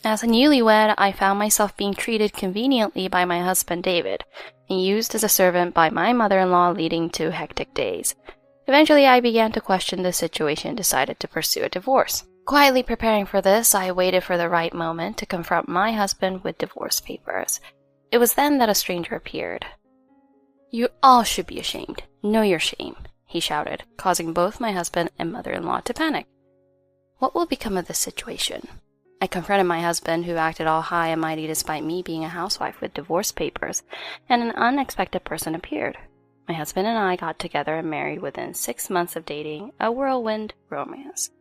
As a newlywed, I found myself being treated conveniently by my husband David, and used as a servant by my mother-in-law, leading to hectic days. Eventually, I began to question the situation and decided to pursue a divorce. Quietly preparing for this, I waited for the right moment to confront my husband with divorce papers. It was then that a stranger appeared. "You all should be ashamed. Know your shame," he shouted, causing both my husband and mother-in-law to panic. What will become of this situation? I confronted my husband, who acted all high and mighty despite me being a housewife with divorce papers, and an unexpected person appeared. My husband and I got together and married within 6 months of dating, a whirlwind romance.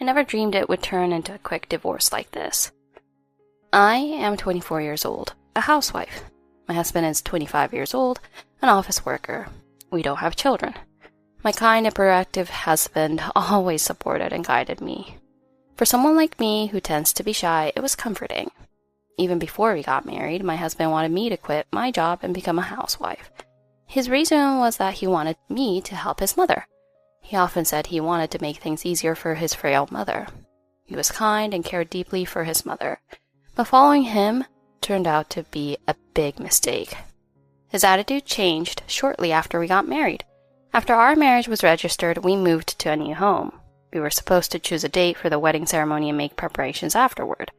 I never dreamed it would turn into a quick divorce like this. I am 24 years old, a housewife. My husband is 25 years old, an office worker. We don't have children. My kind and proactive husband always supported and guided me. For someone like me who tends to be shy, it was comforting. Even before we got married, my husband wanted me to quit my job and become a housewife. His reason was that he wanted me to help his mother. He often said he wanted to make things easier for his frail mother. He was kind and cared deeply for his mother, but following him turned out to be a big mistake. His attitude changed shortly after we got married. After our marriage was registered, we moved to a new home. We were supposed to choose a date for the wedding ceremony and make preparations afterward.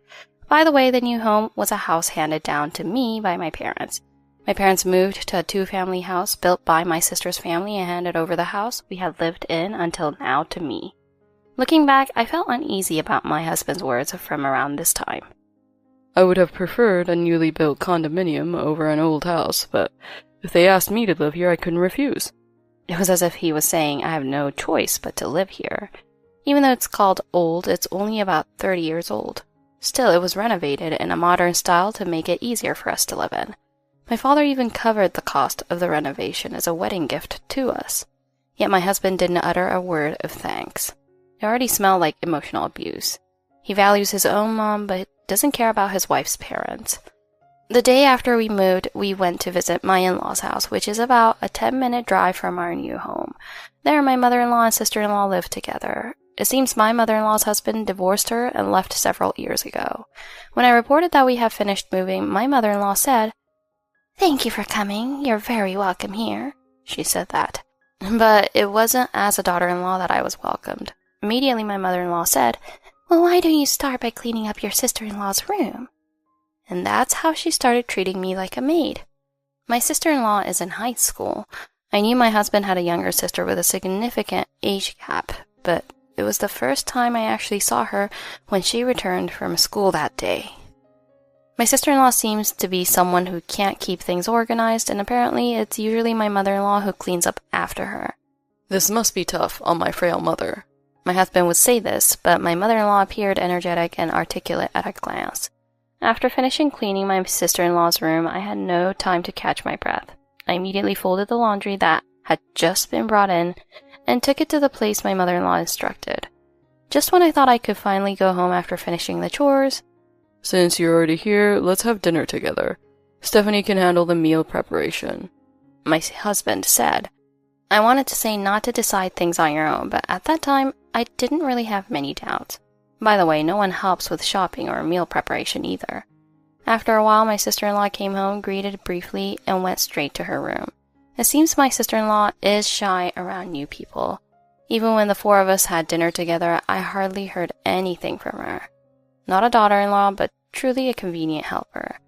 By the way, the new home was a house handed down to me by my parents. My parents moved to a 2-family house built by my sister's family and handed over the house we had lived in until now to me. Looking back, I felt uneasy about my husband's words from around this time. "I would have preferred a newly built condominium over an old house, but if they asked me to live here, I couldn't refuse." It was as if he was saying I have no choice but to live here. Even though it's called old, it's only about 30 years old. Still, it was renovated in a modern style to make it easier for us to live in. My father even covered the cost of the renovation as a wedding gift to us. Yet my husband didn't utter a word of thanks. It already smelled like emotional abuse. He values his own mom, but doesn't care about his wife's parents. The day after we moved, we went to visit my in-laws' house, which is about a 10-minute drive from our new home. There, my mother-in-law and sister-in-law live together. It seems my mother-in-law's husband divorced her and left several years ago. When I reported that we had finished moving, my mother-in-law said, "Thank you for coming. You're very welcome here." She said that. But it wasn't as a daughter-in-law that I was welcomed. Immediately, my mother-in-law said, "Well, why don't you start by cleaning up your sister-in-law's room?" And that's how she started treating me like a maid. My sister-in-law is in high school. I knew my husband had a younger sister with a significant age gap, but it was the first time I actually saw her when she returned from school that day. My sister-in-law seems to be someone who can't keep things organized, and apparently it's usually my mother-in-law who cleans up after her. "This must be tough on my frail mother." My husband would say this, but my mother-in-law appeared energetic and articulate at a glance. After finishing cleaning my sister-in-law's room, I had no time to catch my breath. I immediately folded the laundry that had just been brought in and took it to the place my mother-in-law instructed. Just when I thought I could finally go home after finishing the chores, "Since you're already here, let's have dinner together. Stephanie can handle the meal preparation," my husband said. I wanted to say not to decide things on your own, but at that time, I didn't really have many doubts. By the way, no one helps with shopping or meal preparation either. After a while, my sister-in-law came home, greeted briefly, and went straight to her room. It seems my sister-in-law is shy around new people. Even when the 4 of us had dinner together, I hardly heard anything from her. Not a daughter-in-law, but truly a convenient helper.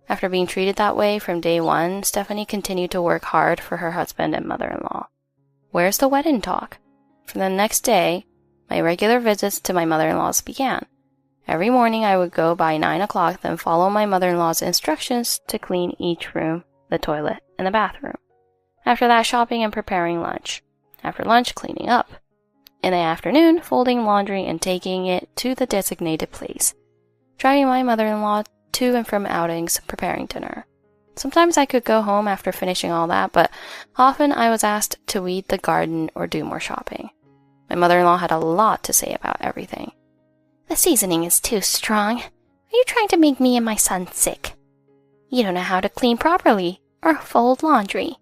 After being treated that way from day one, Stephanie continued to work hard for her husband and mother-in-law. Where's the wedding talk? For the next day, my regular visits to my mother-in-law's began. Every morning I would go by 9 o'clock, then follow my mother-in-law's instructions to clean each room, the toilet, and the bathroom. After that, shopping and preparing lunch. After lunch, cleaning up. In the afternoon, folding laundry and taking it to the designated place. Driving my mother-in-law to and from outings, preparing dinner. Sometimes I could go home after finishing all that, but often I was asked to weed the garden or do more shopping. My mother-in-law had a lot to say about everything. "The seasoning is too strong. Are you trying to make me and my son sick? You don't know how to clean properly or fold laundry.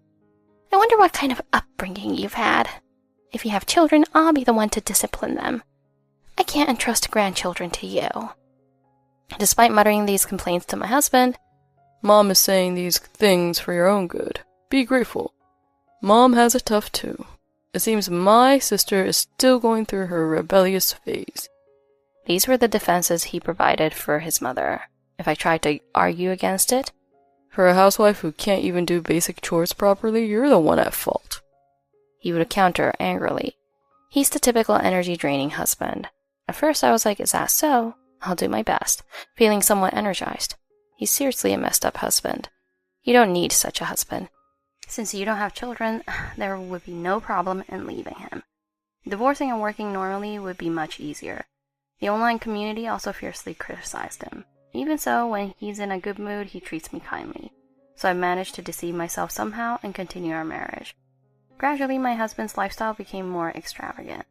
I wonder what kind of upbringing you've had. If you have children, I'll be the one to discipline them. I can't entrust grandchildren to you." Despite muttering these complaints to my husband, Mom is saying these things for your own good. Be grateful. Mom has it tough too. It seems my sister is still going through her rebellious phase. These were the defenses he provided for his mother. If I tried to argue against it, For a housewife who can't even do basic chores properly, you're the one at fault. he would counter angrily. He's the typical energy-draining husband. At first I was like, is that so? I'll do my best, feeling somewhat energized. He's seriously a messed up husband. You don't need such a husband. Since you don't have children, there would be no problem in leaving him. Divorcing and working normally would be much easier. The online community also fiercely criticized him. Even so, when he's in a good mood, he treats me kindly. So I managed to deceive myself somehow and continue our marriage. Gradually, my husband's lifestyle became more extravagant.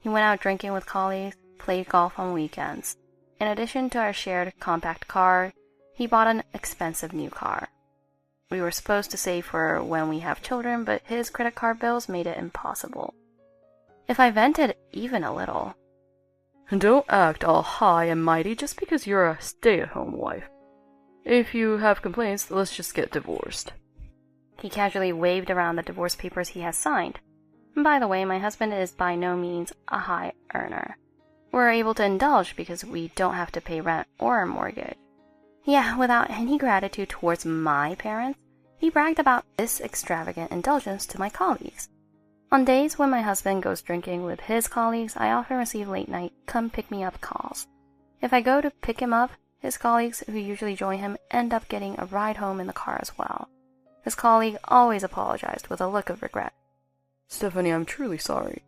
He went out drinking with colleagues, played golf on weekends. In addition to our shared compact car, he bought an expensive new car. We were supposed to save for when we have children, but his credit card bills made it impossible. If I vented even a little, Don't act all high and mighty just because you're a stay-at-home wife. If you have complaints, let's just get divorced. he casually waved around the divorce papers he has signed. And by the way, my husband is by no means a high earner. We're able to indulge because we don't have to pay rent or a mortgage. Yeah, without any gratitude towards my parents, he bragged about this extravagant indulgence to my colleagues. On days when my husband goes drinking with his colleagues, I often receive late-night come-pick-me-up calls. If I go to pick him up, his colleagues, who usually join him, end up getting a ride home in the car as well. His colleague always apologized with a look of regret. Stephanie, I'm truly sorry.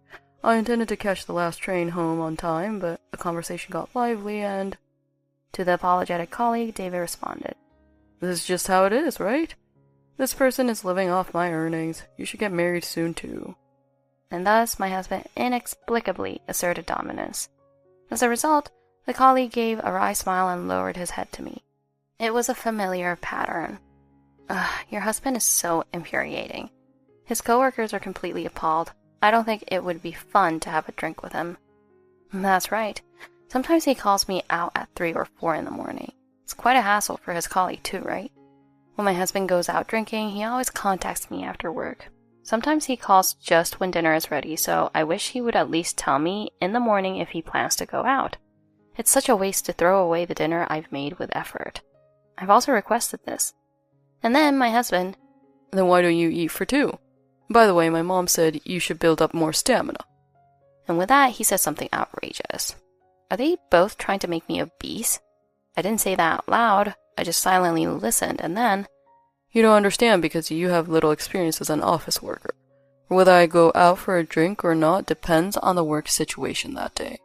I intended to catch the last train home on time, but the conversation got lively and... To the apologetic colleague, David responded, This is just how it is, right? This person is living off my earnings. You should get married soon, too. And thus my husband inexplicably asserted dominance. As a result, the colleague gave a wry smile and lowered his head to me. It was a familiar pattern. Your husband is so infuriating. His coworkers are completely appalled. I don't think it would be fun to have a drink with him. That's right. Sometimes he calls me out at 3 or 4 in the morning. It's quite a hassle for his colleague too, right? When my husband goes out drinking, he always contacts me after work. Sometimes he calls just when dinner is ready, so I wish he would at least tell me in the morning if he plans to go out. It's such a waste to throw away the dinner I've made with effort. I've also requested this. And then my husband... Then why don't you eat for 2? By the way, my mom said you should build up more stamina. And with that, he said something outrageous. Are they both trying to make me obese? I didn't say that out loud. I just silently listened, and then... You don't understand because you have little experience as an office worker. Whether I go out for a drink or not depends on the work situation that day.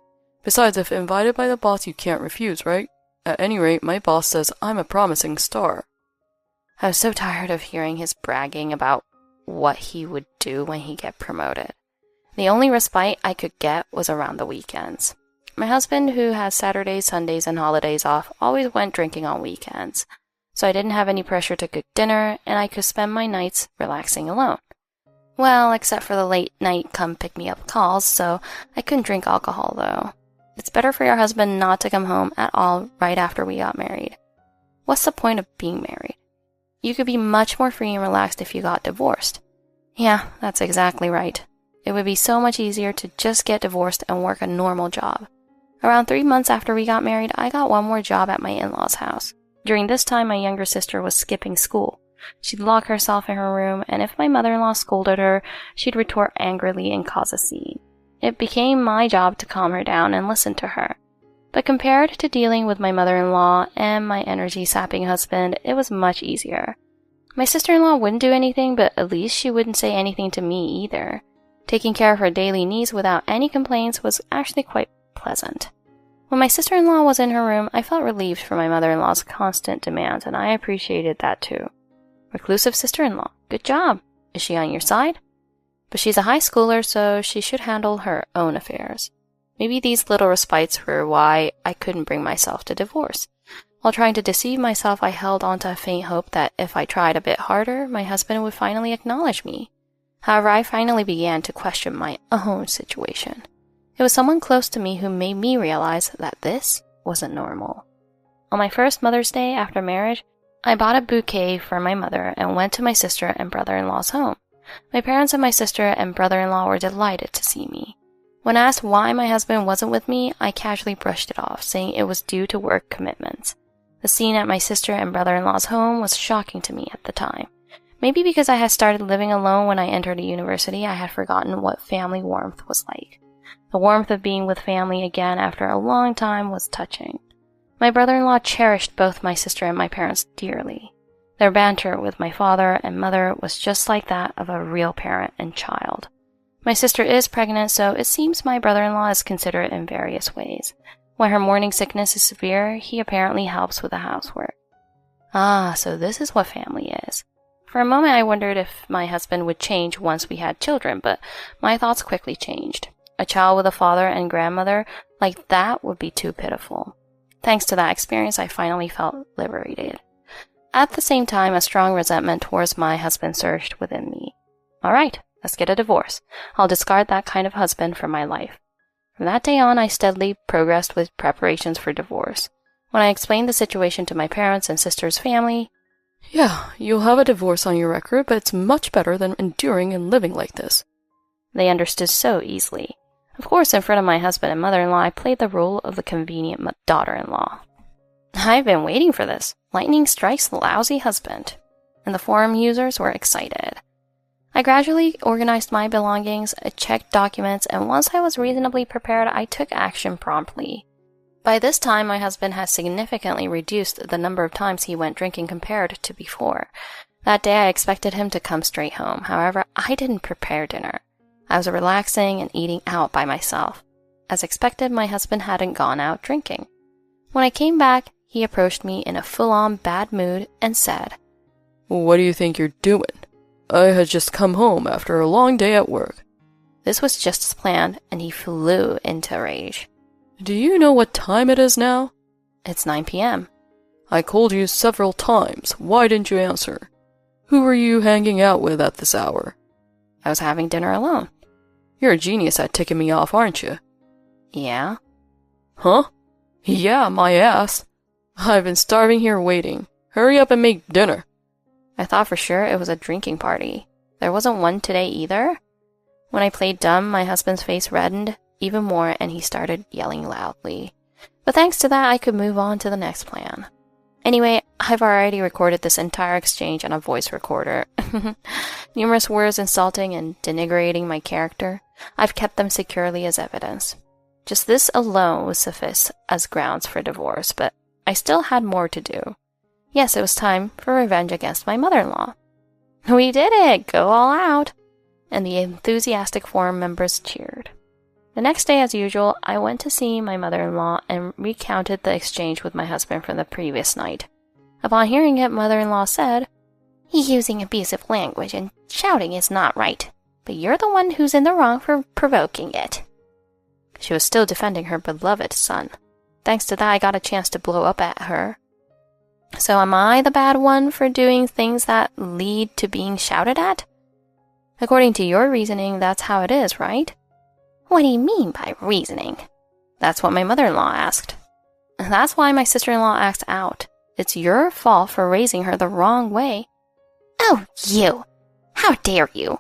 Besides, if invited by the boss, you can't refuse, right? At any rate, my boss says I'm a promising star. I was so tired of hearing his bragging about what he would do when he get promoted. The only respite I could get was around the weekends. My husband, who has Saturdays, Sundays, and holidays off, always went drinking on weekends. So I didn't have any pressure to cook dinner, and I could spend my nights relaxing alone. Well, except for the late-night come-pick-me-up calls, so I couldn't drink alcohol, though. It's better for your husband not to come home at all right after we got married. What's the point of being married? You could be much more free and relaxed if you got divorced. Yeah, that's exactly right. It would be so much easier to just get divorced and work a normal job. Around 3 months after we got married, I got one more job at my in-laws' house. During this time, my younger sister was skipping school. She'd lock herself in her room, and if my mother-in-law scolded her, she'd retort angrily and cause a scene. It became my job to calm her down and listen to her. But compared to dealing with my mother-in-law and my energy-sapping husband, it was much easier. My sister-in-law wouldn't do anything, but at least she wouldn't say anything to me either. Taking care of her daily needs without any complaints was actually quite pleasant. When my sister-in-law was in her room, I felt relieved for my mother-in-law's constant demands, and I appreciated that too. Reclusive sister-in-law, good job. Is she on your side? But she's a high schooler, so she should handle her own affairs. Maybe these little respites were why I couldn't bring myself to divorce. While trying to deceive myself, I held on to a faint hope that if I tried a bit harder, my husband would finally acknowledge me. However, I finally began to question my own situation. It was someone close to me who made me realize that this wasn't normal. On my first Mother's Day after marriage, I bought a bouquet for my mother and went to my sister and brother-in-law's home. My parents and my sister and brother-in-law were delighted to see me. When asked why my husband wasn't with me, I casually brushed it off, saying it was due to work commitments. The scene at my sister and brother-in-law's home was shocking to me at the time. Maybe because I had started living alone when I entered university, I had forgotten what family warmth was like. The warmth of being with family again after a long time was touching. My brother-in-law cherished both my sister and my parents dearly. Their banter with my father and mother was just like that of a real parent and child. My sister is pregnant, so it seems my brother-in-law is considerate in various ways. When her morning sickness is severe, he apparently helps with the housework. Ah, so this is what family is. For a moment I wondered if my husband would change once we had children, but my thoughts quickly changed. A child with a father and grandmother like that would be too pitiful. Thanks to that experience, I finally felt liberated. At the same time, a strong resentment towards my husband surged within me. All right, let's get a divorce. I'll discard that kind of husband from my life. From that day on, I steadily progressed with preparations for divorce. When I explained the situation to my parents and sister's family, "Yeah, you'll have a divorce on your record, but it's much better than enduring and living like this." They understood so easily. Of course, in front of my husband and mother-in-law, I played the role of the convenient daughter-in-law. I've been waiting for this. Lightning strikes the lousy husband. And the forum users were excited. I gradually organized my belongings, I checked documents, and once I was reasonably prepared, I took action promptly. By this time, my husband had significantly reduced the number of times he went drinking compared to before. That day, I expected him to come straight home. However, I didn't prepare dinner. I was relaxing and eating out by myself. As expected, my husband hadn't gone out drinking. When I came back, he approached me in a full-on bad mood and said, "What do you think you're doing? I had just come home after a long day at work." This was just as planned, and he flew into a rage. "Do you know what time it is now?" "It's 9 p.m. "I called you several times. Why didn't you answer? Who were you hanging out with at this hour?" "I was having dinner alone." "You're a genius at ticking me off, aren't you?" "Yeah." "Huh? Yeah, my ass. I've been starving here waiting. Hurry up and make dinner." I thought for sure it was a drinking party. There wasn't one today either. When I played dumb, my husband's face reddened even more and he started yelling loudly. But thanks to that, I could move on to the next plan. Anyway, I've already recorded this entire exchange on a voice recorder. Numerous words insulting and denigrating my character. I've kept them securely as evidence. Just this alone would suffice as grounds for divorce, but I still had more to do. Yes, it was time for revenge against my mother-in-law. "We did it! Go all out!" And the enthusiastic forum members cheered. The next day, as usual, I went to see my mother-in-law and recounted the exchange with my husband from the previous night. Upon hearing it, mother-in-law said, "Using abusive language and shouting is not right, but you're the one who's in the wrong for provoking it." She was still defending her beloved son. Thanks to that, I got a chance to blow up at her. So am I the bad one for doing things that lead to being shouted at? According to your reasoning, that's how it is, right? What do you mean by reasoning? That's what my mother-in-law asked. That's why my sister-in-law acts out. It's your fault for raising her the wrong way. Oh, you! How dare you!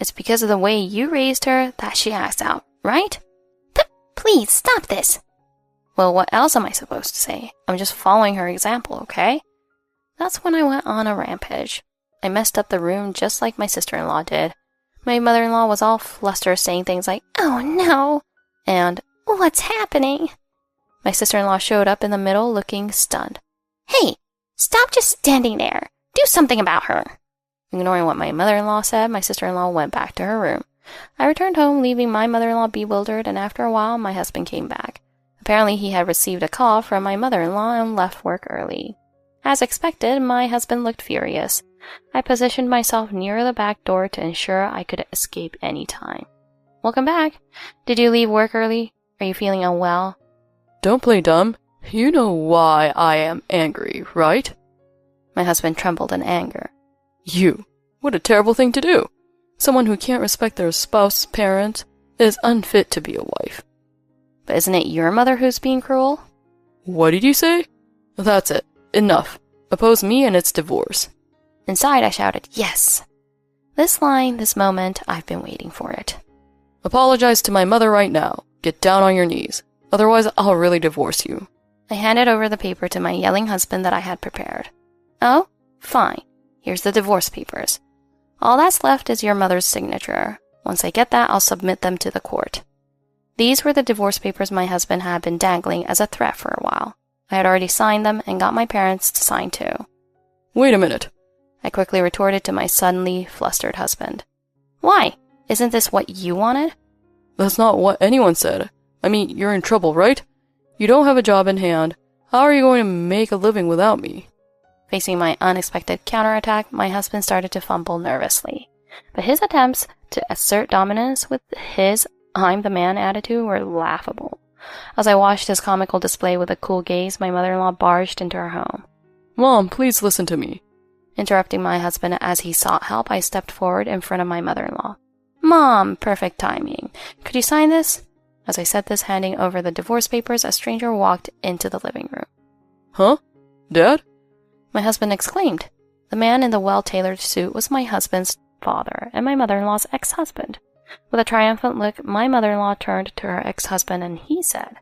It's because of the way you raised her that she acts out, right? Please, stop this! Well, what else am I supposed to say? I'm just following her example, okay? That's when I went on a rampage. I messed up the room just like my sister-in-law did. My mother-in-law was all flustered, saying things like, "Oh no," and "What's happening?" My sister-in-law showed up in the middle looking stunned. "Hey, stop just standing there. Do something about her." Ignoring what my mother-in-law said, my sister-in-law went back to her room. I returned home, leaving my mother-in-law bewildered, and after a while, my husband came back. Apparently, he had received a call from my mother-in-law and left work early. As expected, my husband looked furious. I positioned myself near the back door to ensure I could escape any time. "Welcome back. Did you leave work early? Are you feeling unwell?" "Don't play dumb. You know why I am angry, right?" My husband trembled in anger. "You. What a terrible thing to do. Someone who can't respect their spouse's parent is unfit to be a wife." But isn't it your mother who's being cruel? "What did you say?" That's it. Enough. Oppose me and it's divorce. Inside, I shouted, yes. This line, this moment, I've been waiting for it. Apologize to my mother right now. Get down on your knees. Otherwise, I'll really divorce you. I handed over the paper to my yelling husband that I had prepared. Oh, fine. Here's the divorce papers. All that's left is your mother's signature. Once I get that, I'll submit them to the court. These were the divorce papers my husband had been dangling as a threat for a while. I had already signed them and got my parents to sign too. Wait a minute. I quickly retorted to my suddenly flustered husband. Why? Isn't this what you wanted? That's not what anyone said. I mean, you're in trouble, right? You don't have a job in hand. How are you going to make a living without me? Facing my unexpected counterattack, my husband started to fumble nervously. But his attempts to assert dominance with his I'm the man attitude were laughable. As I watched his comical display with a cool gaze, my mother-in-law barged into our home. Mom, please listen to me. Interrupting my husband as he sought help, I stepped forward in front of my mother-in-law. Mom, perfect timing. Could you sign this? As I said this, handing over the divorce papers, a stranger walked into the living room. Huh? Dad? My husband exclaimed. The man in the well-tailored suit was my husband's father and my mother-in-law's ex-husband. With a triumphant look, my mother-in-law turned to her ex-husband and he said,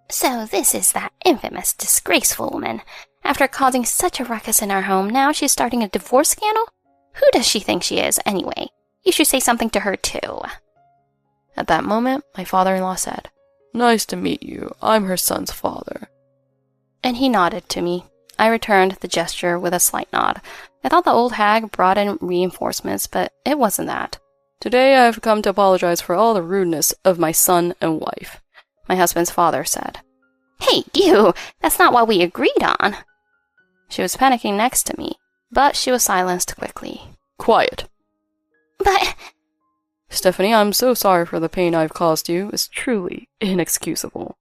So this is that infamous, disgraceful woman. After causing such a ruckus in our home, now she's starting a divorce scandal? Who does she think she is, anyway? You should say something to her, too. At that moment, my father-in-law said, Nice to meet you. I'm her son's father. And he nodded to me. I returned the gesture with a slight nod. I thought the old hag brought in reinforcements, but it wasn't that. Today I have come to apologize for all the rudeness of my son and wife, my husband's father said. Hey, you! That's not what we agreed on. She was panicking next to me, but she was silenced quickly. Quiet. But... Stephanie, I'm so sorry for the pain I've caused you. It's truly inexcusable.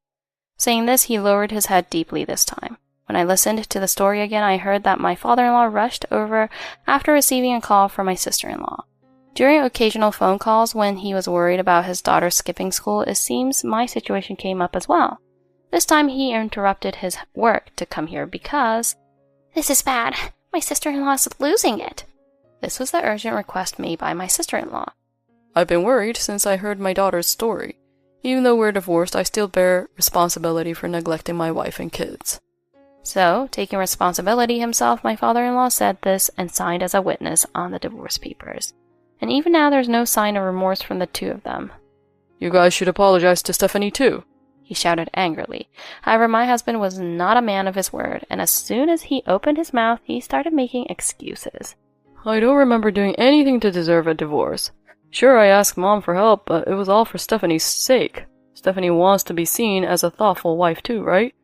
Saying this, he lowered his head deeply this time. When I listened to the story again, I heard that my father-in-law rushed over after receiving a call from my sister-in-law. During occasional phone calls when he was worried about his daughter skipping school, it seems my situation came up as well. This time he interrupted his work to come here because... This is bad. My sister-in-law is losing it. This was the urgent request made by my sister-in-law. I've been worried since I heard my daughter's story. Even though we're divorced, I still bear responsibility for neglecting my wife and kids. So, taking responsibility himself, my father-in-law said this and signed as a witness on the divorce papers. And even now there's no sign of remorse from the two of them. You guys should apologize to Stephanie too, he shouted angrily. However, my husband was not a man of his word, and as soon as he opened his mouth, he started making excuses. I don't remember doing anything to deserve a divorce. Sure, I asked Mom for help, but it was all for Stephanie's sake. Stephanie wants to be seen as a thoughtful wife too, right?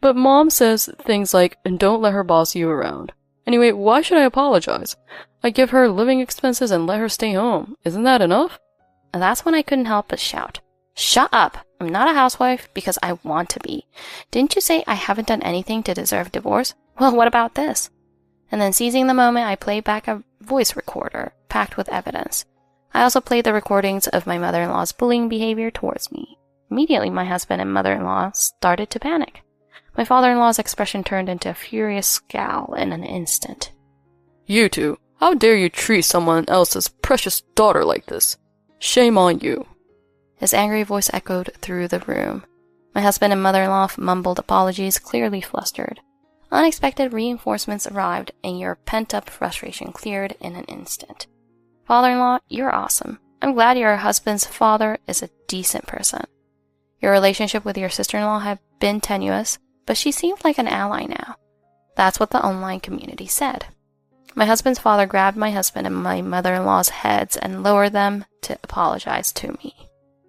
But Mom says things like, and don't let her boss you around. Anyway, why should I apologize? I give her living expenses and let her stay home. Isn't that enough? And that's when I couldn't help but shout. Shut up! I'm not a housewife because I want to be. Didn't you say I haven't done anything to deserve divorce? Well, what about this? And then seizing the moment, I played back a voice recorder, packed with evidence. I also played the recordings of my mother-in-law's bullying behavior towards me. Immediately, my husband and mother-in-law started to panic. My father-in-law's expression turned into a furious scowl in an instant. You two, how dare you treat someone else's precious daughter like this? Shame on you. His angry voice echoed through the room. My husband and mother-in-law mumbled apologies, clearly flustered. Unexpected reinforcements arrived, and your pent-up frustration cleared in an instant. Father-in-law, you're awesome. I'm glad your husband's father is a decent person. Your relationship with your sister-in-law had been tenuous, but she seemed like an ally now. That's what the online community said. My husband's father grabbed my husband and my mother-in-law's heads and lowered them to apologize to me.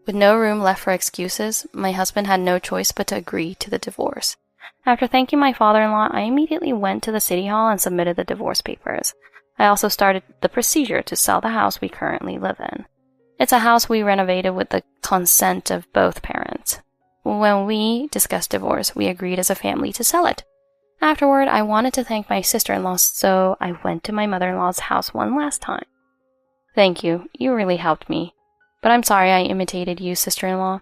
With no room left for excuses, my husband had no choice but to agree to the divorce. After thanking my father-in-law, I immediately went to the city hall and submitted the divorce papers. I also started the procedure to sell the house we currently live in. It's a house we renovated with the consent of both parents. When we discussed divorce, we agreed as a family to sell it. Afterward, I wanted to thank my sister-in-law, so I went to my mother-in-law's house one last time. Thank you. You really helped me. But I'm sorry I imitated you, sister-in-law.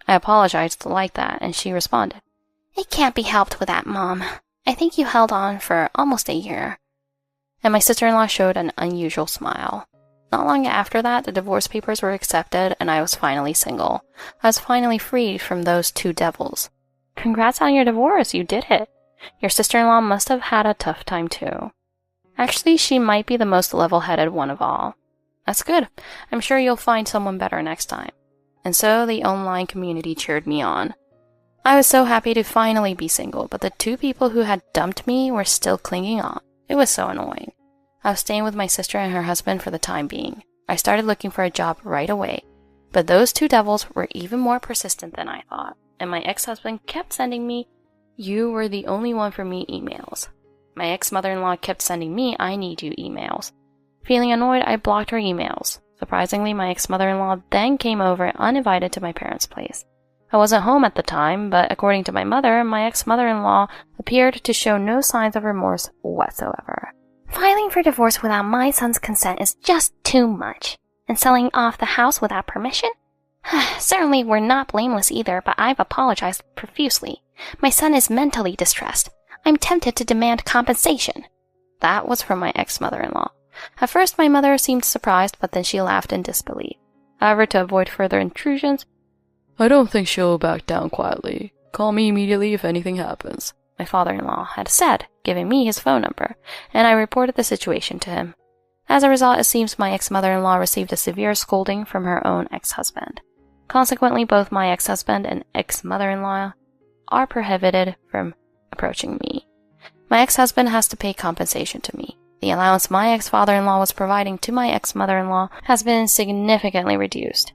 I apologized like that, and she responded, It can't be helped with that, Mom. I think you held on for almost a year. And my sister-in-law showed an unusual smile. Not long after that, the divorce papers were accepted and I was finally single. I was finally freed from those two devils. Congrats on your divorce, you did it. Your sister-in-law must have had a tough time too. Actually, she might be the most level-headed one of all. That's good. I'm sure you'll find someone better next time. And so the online community cheered me on. I was so happy to finally be single, but the two people who had dumped me were still clinging on. It was so annoying. I was staying with my sister and her husband for the time being. I started looking for a job right away, but those two devils were even more persistent than I thought, and my ex-husband kept sending me, "You were the only one for me" emails. My ex-mother-in-law kept sending me "I need you" emails. Feeling annoyed, I blocked her emails. Surprisingly, my ex-mother-in-law then came over uninvited to my parents' place. I wasn't home at the time, but according to my mother, my ex-mother-in-law appeared to show no signs of remorse whatsoever. Filing for divorce without my son's consent is just too much. And selling off the house without permission? Certainly we're not blameless either, but I've apologized profusely. My son is mentally distressed. I'm tempted to demand compensation. That was from my ex-mother-in-law. At first my mother seemed surprised, but then she laughed in disbelief. However, to avoid further intrusions, I don't think she'll back down quietly. Call me immediately if anything happens, my father-in-law had said, giving me his phone number, and I reported the situation to him. As a result, it seems my ex-mother-in-law received a severe scolding from her own ex-husband. Consequently, both my ex-husband and ex-mother-in-law are prohibited from approaching me. My ex-husband has to pay compensation to me. The allowance my ex-father-in-law was providing to my ex-mother-in-law has been significantly reduced.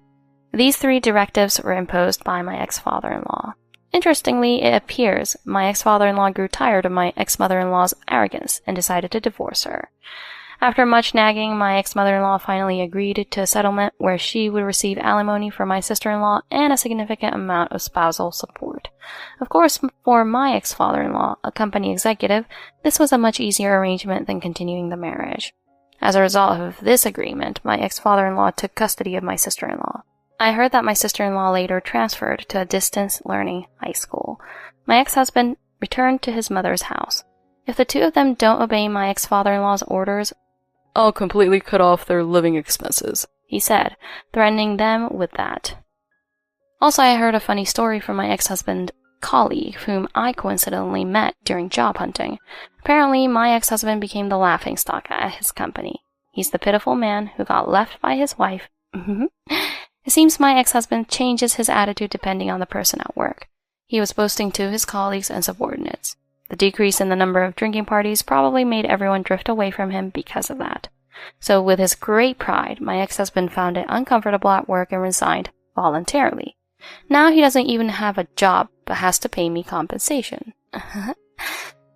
These three directives were imposed by my ex-father-in-law. Interestingly, it appears my ex-father-in-law grew tired of my ex-mother-in-law's arrogance and decided to divorce her. After much nagging, my ex-mother-in-law finally agreed to a settlement where she would receive alimony for my sister-in-law and a significant amount of spousal support. Of course, for my ex-father-in-law, a company executive, this was a much easier arrangement than continuing the marriage. As a result of this agreement, my ex-father-in-law took custody of my sister-in-law. I heard that my sister-in-law later transferred to a distance learning high school. My ex-husband returned to his mother's house. If the two of them don't obey my ex-father-in-law's orders, I'll completely cut off their living expenses, he said, threatening them with that. Also, I heard a funny story from my ex-husband's colleague, whom I coincidentally met during job hunting. Apparently, my ex-husband became the laughingstock at his company. He's the pitiful man who got left by his wife. It seems my ex-husband changes his attitude depending on the person at work. He was boasting to his colleagues and subordinates. The decrease in the number of drinking parties probably made everyone drift away from him because of that. So with his great pride, my ex-husband found it uncomfortable at work and resigned voluntarily. Now he doesn't even have a job, but has to pay me compensation.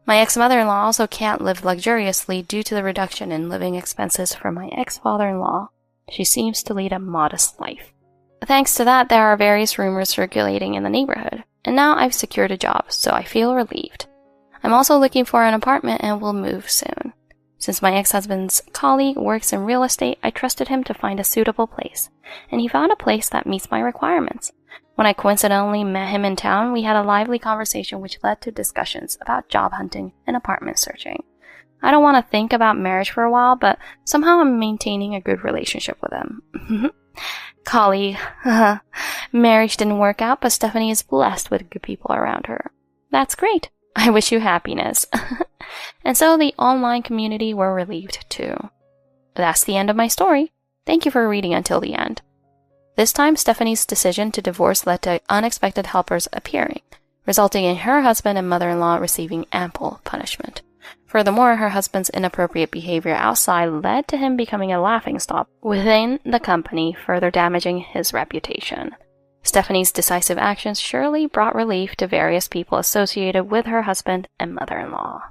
My ex-mother-in-law also can't live luxuriously due to the reduction in living expenses for my ex-father-in-law. She seems to lead a modest life. Thanks to that, there are various rumors circulating in the neighborhood, and now I've secured a job, so I feel relieved. I'm also looking for an apartment and will move soon. Since my ex-husband's colleague works in real estate, I trusted him to find a suitable place, and he found a place that meets my requirements. When I coincidentally met him in town, we had a lively conversation which led to discussions about job hunting and apartment searching. I don't want to think about marriage for a while, but somehow I'm maintaining a good relationship with him. Colleague, marriage didn't work out, but Stephanie is blessed with good people around her. That's great. I wish you happiness. And so the online community were relieved too. That's the end of my story. Thank you for reading until the end. This time, Stephanie's decision to divorce led to unexpected helpers appearing, resulting in her husband and mother-in-law receiving ample punishment. Furthermore, her husband's inappropriate behavior outside led to him becoming a laughingstock within the company, further damaging his reputation. Stephanie's decisive actions surely brought relief to various people associated with her husband and mother-in-law.